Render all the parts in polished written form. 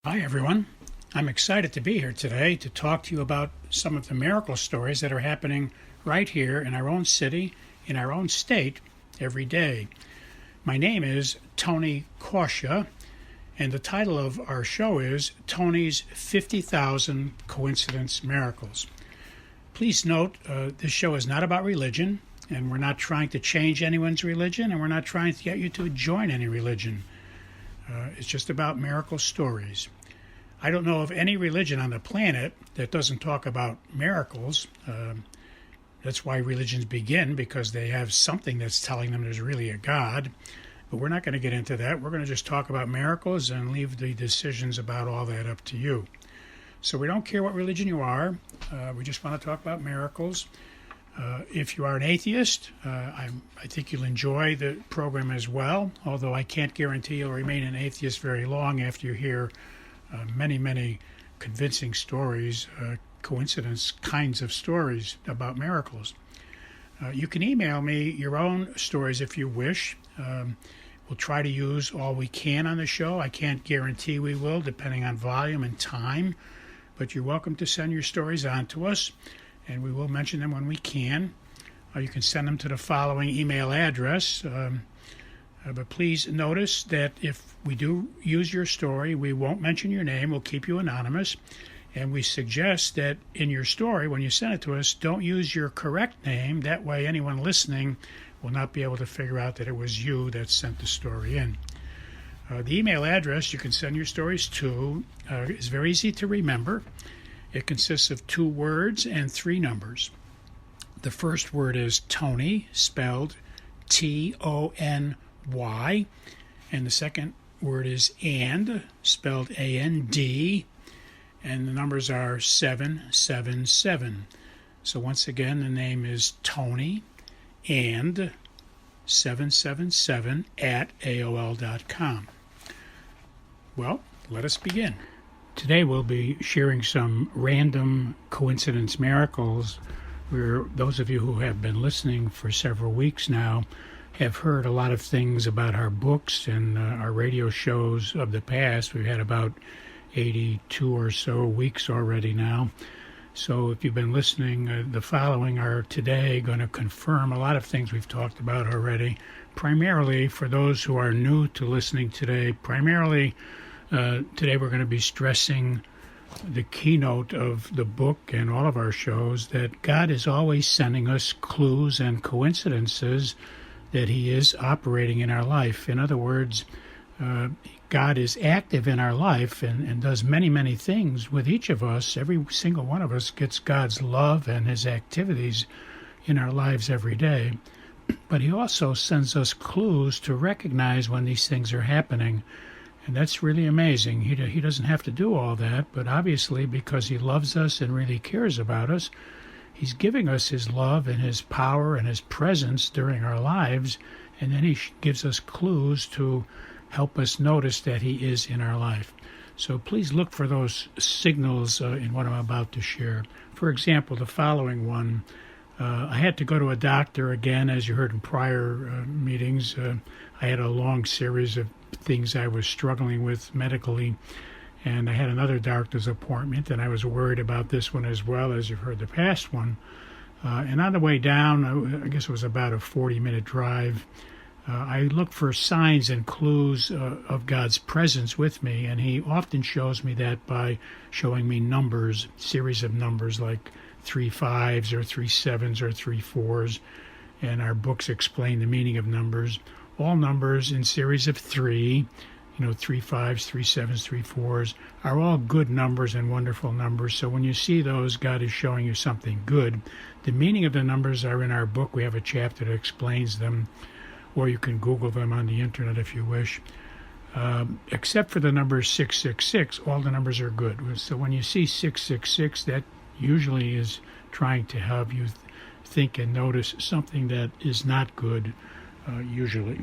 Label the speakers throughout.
Speaker 1: Hi, everyone. I'm excited to be here today to talk to you about some of the miracle stories that are happening right here in our own city, in our own state, every day. My name is Tony Kausha, and the title of our show is Tony's 50,000 Coincidence Miracles. Please note, this show is not about religion, and we're not trying to change anyone's religion, and we're not trying to get you to join any religion. It's just about miracle stories. I don't know of any religion on the planet that doesn't talk about miracles. That's why religions begin, because they have something that's telling them there's really a God. But we're not going to get into that. We're going to just talk about miracles and leave the decisions about all that up to you. So we don't care what religion you are. We just want to talk about miracles. If you are an atheist, I think you'll enjoy the program as well, although I can't guarantee you'll remain an atheist very long after you hear many convincing stories, coincidence kinds of stories about miracles. You can email me your own stories if you wish. We'll try to use all we can on the show. I can't guarantee we will, depending on volume and time, but you're welcome to send your stories on to us, and we will mention them when we can. You can send them to the following email address. But please notice that if we do use your story, we won't mention your name. We'll keep you anonymous. And we suggest that in your story, when you send it to us, don't use your correct name. That way anyone listening will not be able to figure out that it was you that sent the story in. The email address you can send your stories to is very easy to remember. It consists of 2 words and 3 numbers. The first word is Tony, spelled Tony, and the second word is and, spelled A-N-D, and the numbers are 777. So once again, the name is Tony and 777 at AOL.com. Well, let us begin. Today we'll be sharing some random coincidence miracles where those of you who have been listening for several weeks now have heard a lot of things about our books and our radio shows of the past. We've had about 82 or so weeks already now. So if you've been listening, the following are today going to confirm a lot of things we've talked about already. Primarily, for those who are new to listening today, today we're going to be stressing the keynote of the book and all of our shows, that God is always sending us clues and coincidences that he is operating in our life. In other words, God is active in our life and does many things with each of us. Every single one of us gets God's love and his activities in our lives every day. But he also sends us clues to recognize when these things are happening. And that's really amazing. He doesn't have to do all that, but obviously because he loves us and really cares about us, he's giving us his love and his power and his presence during our lives, and then he gives us clues to help us notice that he is in our life. So please look for those signals in what I'm about to share. For example, the following one, I had to go to a doctor again, as you heard in prior meetings. I had a long series of things I was struggling with medically, and I had another doctor's appointment, and I was worried about this one as well, as you've heard the past one. And on the way down, I guess it was about a 40-minute drive, I looked for signs and clues of God's presence with me, and he often shows me that by showing me numbers, series of numbers like 3 5s or 3 7s or 3 4s, and our books explain the meaning of numbers. All numbers in series of 3, 3 5s, 3 7s, 3 4s, are all good numbers and wonderful numbers. So when you see those, God is showing you something good. The meaning of the numbers are in our book. We have a chapter that explains them, or you can Google them on the internet if you wish. Except for the number 666, all the numbers are good. So when you see 666, that usually is trying to have you think and notice something that is not good, usually.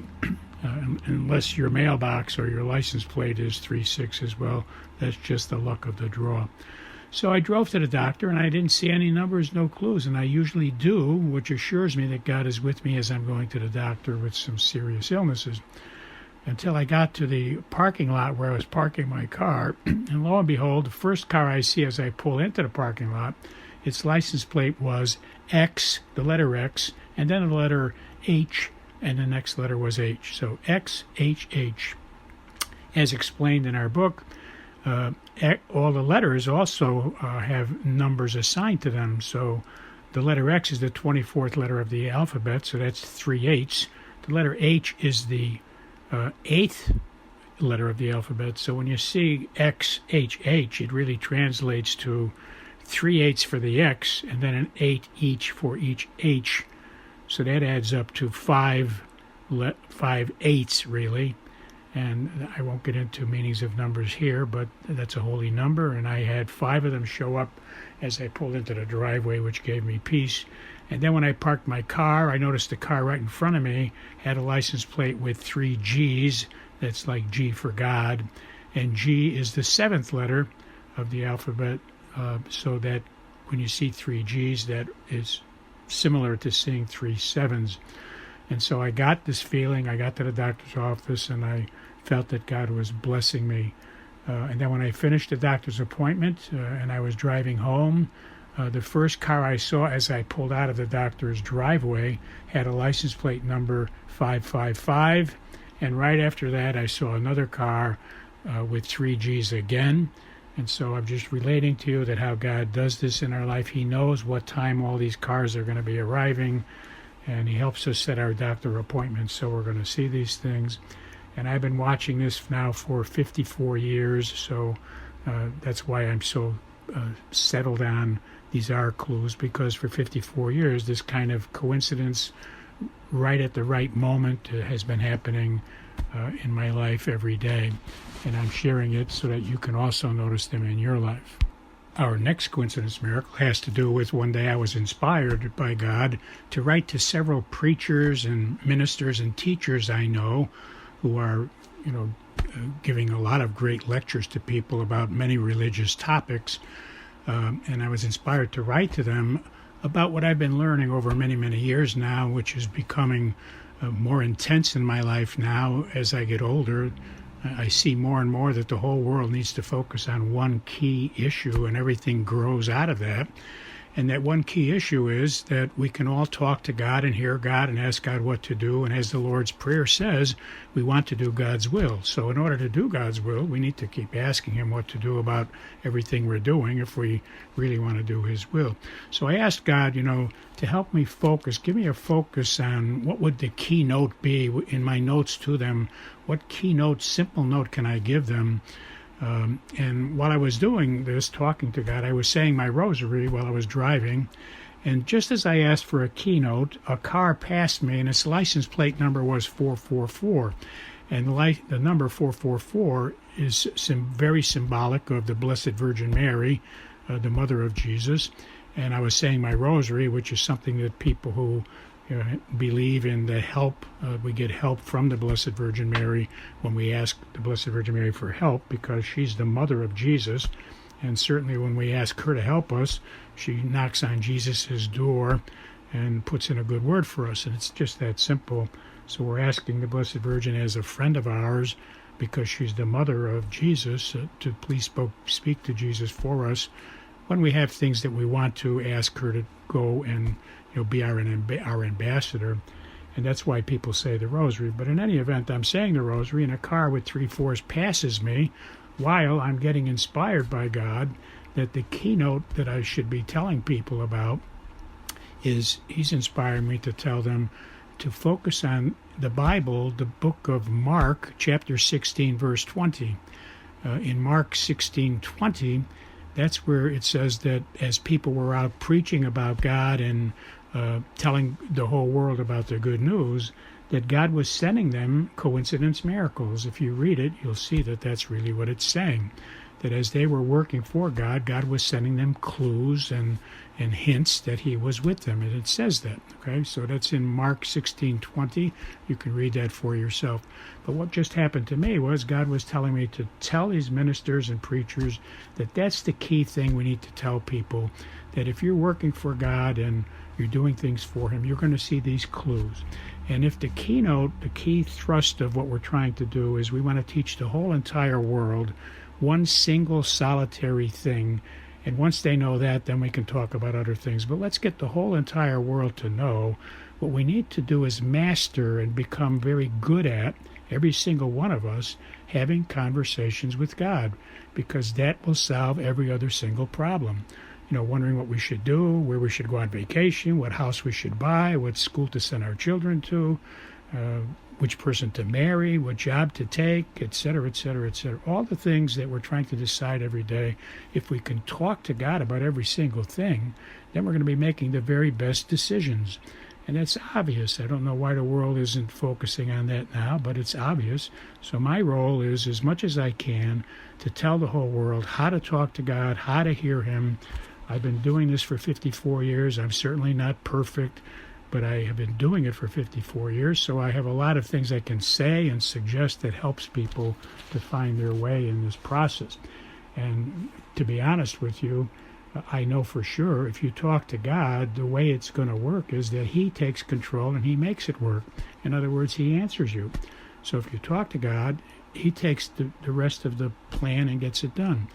Speaker 1: Unless your mailbox or your license plate is 36 as well. That's just the luck of the draw. So I drove to the doctor, and I didn't see any numbers, no clues, and I usually do, which assures me that God is with me as I'm going to the doctor with some serious illnesses. until I got to the parking lot where I was parking my car. And lo and behold, the first car I see as I pull into the parking lot, its license plate was X, the letter X, and then the letter H, and the next letter was H. So XHH. As explained in our book, all the letters also have numbers assigned to them. So the letter X is the 24th letter of the alphabet, so that's 3 8s. The letter H is the 8th letter of the alphabet. So when you see XHH, it really translates to 3 8s for the X and then an 8 each for each H. So that adds up to 5 8s, really. And I won't get into meanings of numbers here, but that's a holy number. And I had 5 of them show up as I pulled into the driveway, which gave me peace. And then when I parked my car, I noticed the car right in front of me had a license plate with 3 G's. That's like G for God. And G is the 7th letter of the alphabet, so that when you see 3 G's, that is similar to seeing 3 7s. And so I got this feeling. I got to the doctor's office, and I felt that God was blessing me. And then when I finished the doctor's appointment and I was driving home, the first car I saw as I pulled out of the doctor's driveway had a license plate number 555. And right after that, I saw another car with 3 G's again. And so I'm just relating to you that how God does this in our life. He knows what time all these cars are going to be arriving, and he helps us set our doctor appointments, so we're going to see these things. And I've been watching this now for 54 years, so that's why I'm so settled on these are clues, because for 54 years, this kind of coincidence right at the right moment has been happening in my life every day. And I'm sharing it so that you can also notice them in your life. Our next coincidence miracle has to do with one day I was inspired by God to write to several preachers and ministers and teachers I know who are, giving a lot of great lectures to people about many religious topics. And I was inspired to write to them about what I've been learning over many, many years now, which is becoming more intense in my life now as I get older. I see more and more that the whole world needs to focus on one key issue, and everything grows out of that. And that one key issue is that we can all talk to God and hear God and ask God what to do. And as the Lord's Prayer says, we want to do God's will. So in order to do God's will, we need to keep asking him what to do about everything we're doing if we really want to do his will. So I asked God, to help me focus, give me a focus on what would the keynote be in my notes to them. What keynote, simple note can I give them? And while I was doing this, talking to God, I was saying my rosary while I was driving. And just as I asked for a keynote, a car passed me, and its license plate number was 444. And the number 444 is very symbolic of the Blessed Virgin Mary, the mother of Jesus. And I was saying my rosary, which is something that people who believe in the help, we get help from the Blessed Virgin Mary when we ask the Blessed Virgin Mary for help, because she's the mother of Jesus. And certainly when we ask her to help us, she knocks on Jesus' door and puts in a good word for us. And it's just that simple. So we're asking the Blessed Virgin as a friend of ours, because she's the mother of Jesus, to please speak to Jesus for us when we have things that we want to ask her to go and be our ambassador. And that's why people say the rosary. But in any event, I'm saying the rosary, and a car with 3 4s passes me while I'm getting inspired by God that the keynote that I should be telling people about is he's inspiring me to tell them to focus on the Bible, the book of Mark, chapter 16, verse 20. In Mrk16 20, that's where it says that as people were out preaching about God and telling the whole world about the good news, that God was sending them coincidence miracles. If you read it, you'll see that that's really what it's saying. That as they were working for God, God was sending them clues and hints that he was with them. And it says that, okay? So that's in Mrk16 20. You can read that for yourself. But what just happened to me was God was telling me to tell these ministers and preachers that that's the key thing we need to tell people, that if you're working for God and you're doing things for him, you're going to see these clues. And if the key thrust of what we're trying to do is we want to teach the whole entire world one single solitary thing, and once they know that, then we can talk about other things. But let's get the whole entire world to know what we need to do is master and become very good at, every single one of us, having conversations with God, because that will solve every other single problem. Wondering what we should do, where we should go on vacation, what house we should buy, what school to send our children to, which person to marry, what job to take, etc., etc., etc. All the things that we're trying to decide every day. If we can talk to God about every single thing, then we're going to be making the very best decisions. And that's obvious. I don't know why the world isn't focusing on that now, but it's obvious. So my role is, as much as I can, to tell the whole world how to talk to God, how to hear Him. I've been doing this for 54 years. I'm certainly not perfect, but I have been doing it for 54 years, so I have a lot of things I can say and suggest that helps people to find their way in this process. And to be honest with you, I know for sure if you talk to God, the way it's going to work is that He takes control and He makes it work. In other words, He answers you. So if you talk to God, He takes the rest of the plan and gets it done.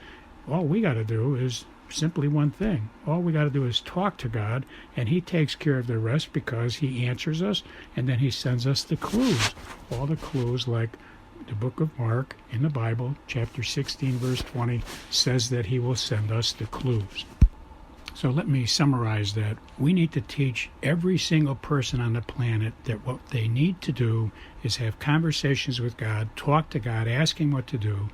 Speaker 1: All we got to do is simply one thing. All we got to do is talk to God, and He takes care of the rest because He answers us, and then He sends us the clues. All the clues, like the book of Mark in the Bible, chapter 16, verse 20, says that He will send us the clues. So let me summarize that. We need to teach every single person on the planet that what they need to do is have conversations with God, talk to God, ask Him what to do,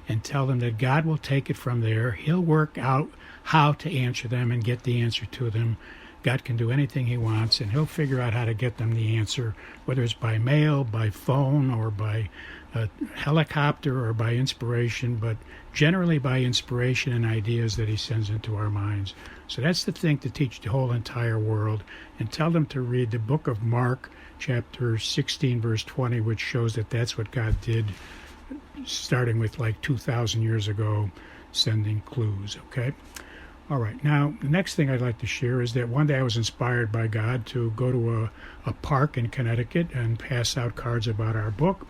Speaker 1: and tell them that God will take it from there. He'll work out how to answer them and get the answer to them. God can do anything He wants, and He'll figure out how to get them the answer, whether it's by mail, by phone, or by a helicopter, or by inspiration, but generally by inspiration and ideas that He sends into our minds. So that's the thing to teach the whole entire world, and tell them to read the book of Mark, chapter 16, verse 20, which shows that that's what God did, starting with like 2,000 years ago, sending clues, okay? All right, now the next thing I'd like to share is that one day I was inspired by God to go to a park in Connecticut and pass out cards about our book.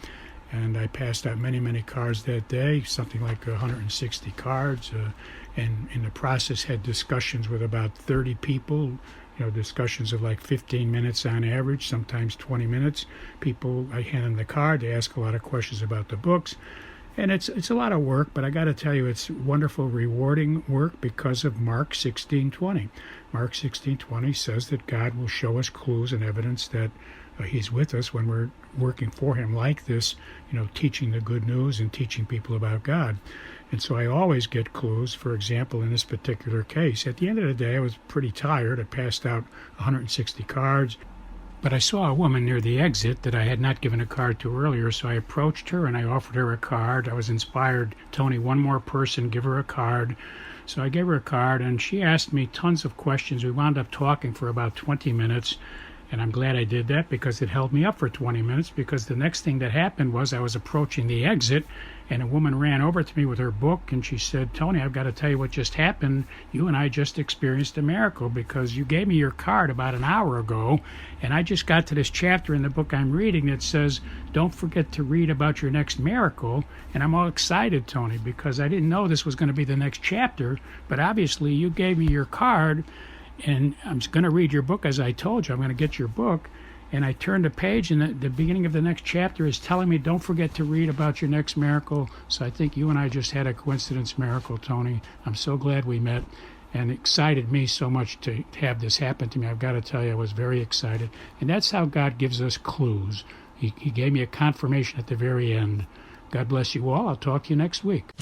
Speaker 1: And I passed out many, many cards that day, something like 160 cards, and in the process had discussions with about 30 people, discussions of like 15 minutes on average, sometimes 20 minutes. People, I hand them the card, they ask a lot of questions about the books. And it's a lot of work, but I got to tell you, it's wonderful, rewarding work because of Mrk16:20. Mrk16:20 says that God will show us clues and evidence that He's with us when we're working for Him like this, teaching the good news and teaching people about God. And so I always get clues. For example, in this particular case, at the end of the day, I was pretty tired. I passed out 160 cards. But I saw a woman near the exit that I had not given a card to earlier, so I approached her and I offered her a card. I was inspired, Tony, one more person, give her a card. So I gave her a card, and she asked me tons of questions. We wound up talking for about 20 minutes, and I'm glad I did that because it held me up for 20 minutes, because the next thing that happened was I was approaching the exit, and a woman ran over to me with her book, and she said, Tony, I've got to tell you what just happened. You and I just experienced a miracle because you gave me your card about an hour ago, and I just got to this chapter in the book I'm reading that says, don't forget to read about your next miracle. And I'm all excited, Tony, because I didn't know this was going to be the next chapter, but obviously you gave me your card, and I'm going to read your book as I told you. I'm going to get your book. And I turned the page, and the beginning of the next chapter is telling me, don't forget to read about your next miracle. So I think you and I just had a coincidence miracle, Tony. I'm so glad we met, and excited me so much to have this happen to me. I've got to tell you, I was very excited. And that's how God gives us clues. He gave me a confirmation at the very end. God bless you all. I'll talk to you next week.